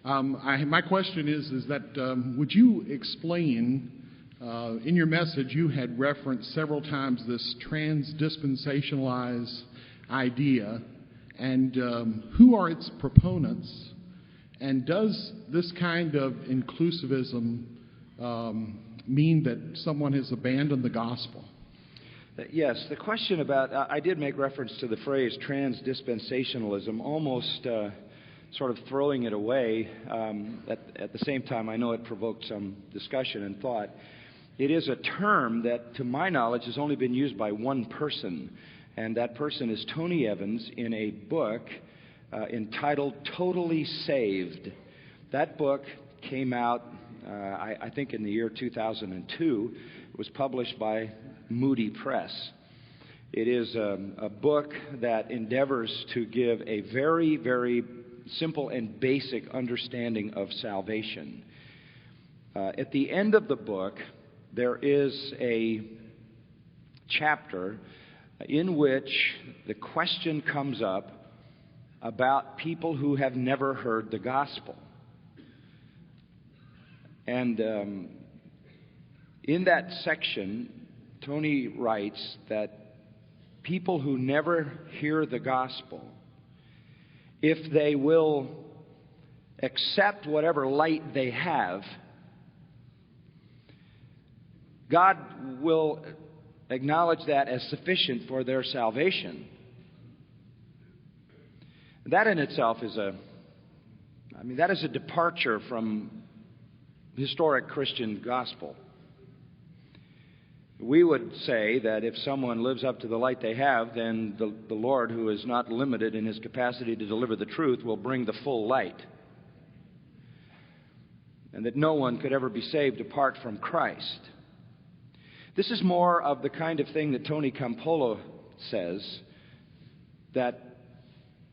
My question is that would you explain, in your message you had referenced several times this transdispensationalized idea, and who are its proponents, and does this kind of inclusivism mean that someone has abandoned the gospel? Yes, the question about, I did make reference to the phrase transdispensationalism, almost sort of throwing it away. At the same time, I know it provoked some discussion and thought. It is a term that, to my knowledge, has only been used by one person, and that person is Tony Evans in a book entitled Totally Saved. That book came out, I think, in the year 2002. It was published by Moody Press. It is a book that endeavors to give a very, very simple and basic understanding of salvation. At the end of the book, there is a chapter in which the question comes up about people who have never heard the gospel. And in that section, Tony writes that people who never hear the gospel, if they will accept whatever light they have, God will acknowledge that as sufficient for their salvation. That in itself is a departure from historic Christian gospel. We would say that if someone lives up to the light they have, then the Lord, who is not limited in His capacity to deliver the truth, will bring the full light. And that no one could ever be saved apart from Christ. This is more of the kind of thing that Tony Campolo says, that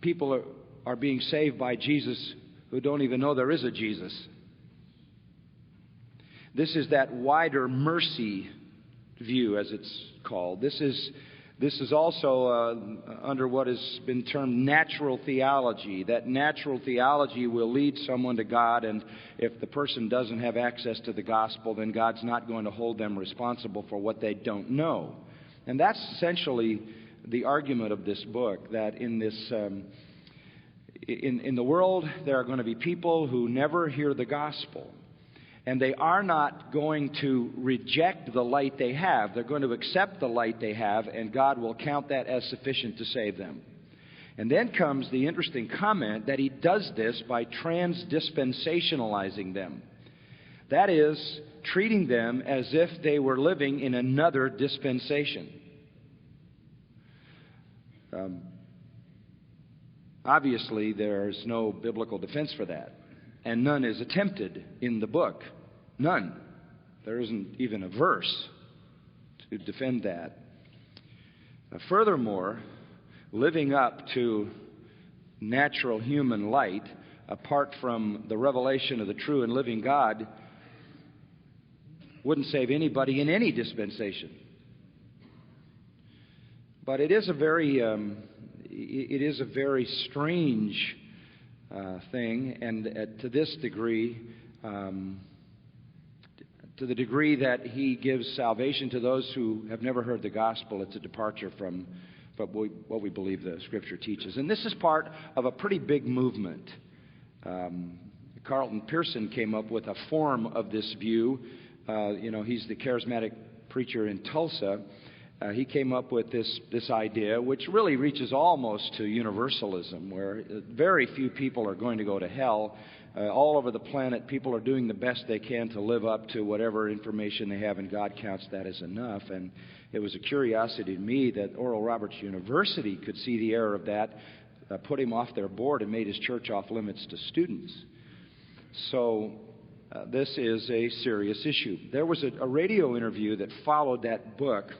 people are being saved by Jesus who don't even know there is a Jesus. This is that wider mercy view, as it's called. This is also under what has been termed natural theology. That natural theology will lead someone to God, and if the person doesn't have access to the gospel, then God's not going to hold them responsible for what they don't know. And that's essentially the argument of this book, that in this in the world there are going to be people who never hear the gospel. And they are not going to reject the light they have. They're going to accept the light they have, and God will count that as sufficient to save them. And then comes the interesting comment that He does this by transdispensationalizing them. That is, treating them as if they were living in another dispensation. Obviously, there's no biblical defense for that. And none is attempted in the book. None. There isn't even a verse to defend that. Furthermore, living up to natural human light, apart from the revelation of the true and living God, wouldn't save anybody in any dispensation. But it is a very strange thing, and to this degree, to the degree that He gives salvation to those who have never heard the gospel, it's a departure from what we believe the Scripture teaches. And this is part of a pretty big movement. Carlton Pearson came up with a form of this view. He's the charismatic preacher in Tulsa. He came up with this idea, which really reaches almost to universalism, where very few people are going to go to hell. All over the planet, people are doing the best they can to live up to whatever information they have, and God counts that as enough. And it was a curiosity to me that Oral Roberts University could see the error of that, put him off their board, and made his church off limits to students. So this is a serious issue. There was a radio interview that followed that book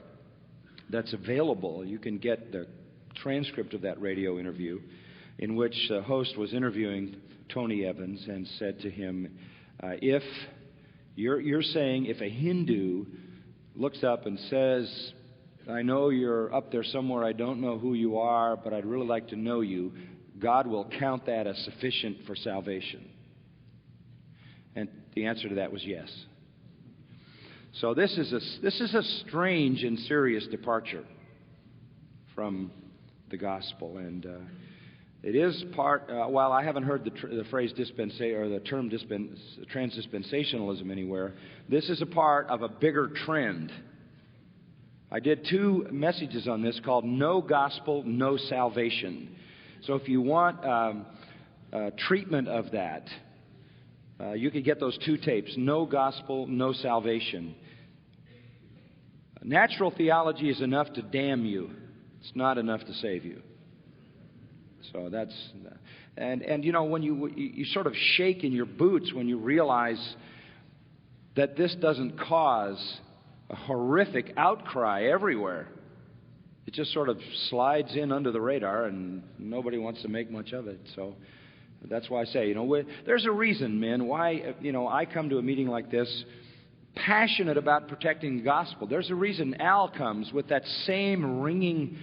that's available. You can get the transcript of that radio interview, in which the host was interviewing Tony Evans and said to him, if you're saying if a Hindu looks up and says, I know you're up there somewhere, I don't know who you are, but I'd really like to know you, God will count that as sufficient for salvation. And the answer to that was yes. So this is a strange and serious departure from the gospel, and it is part. While I haven't heard the phrase the term transdispensationalism anywhere, this is a part of a bigger trend. I did 2 messages on this called "No Gospel, No Salvation." So if you want treatment of that, you could get those 2 tapes: "No Gospel, No Salvation." Natural theology is enough to damn you. It's not enough to save you. So that's, and you know, when you sort of shake in your boots when you realize that this doesn't cause a horrific outcry everywhere. It just sort of slides in under the radar, and nobody wants to make much of it. So that's why I say, there's a reason, men, why, I come to a meeting like this passionate about protecting the gospel. There's a reason Al comes with that same ringing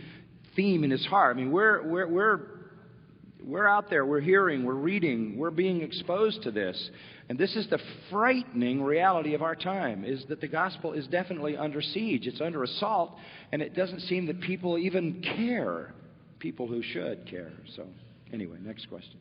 theme in his heart. I mean, we're out there, we're hearing, we're reading, we're being exposed to this. And this is the frightening reality of our time, is that the gospel is definitely under siege. It's under assault, and it doesn't seem that people even care, people who should care. So anyway, next question.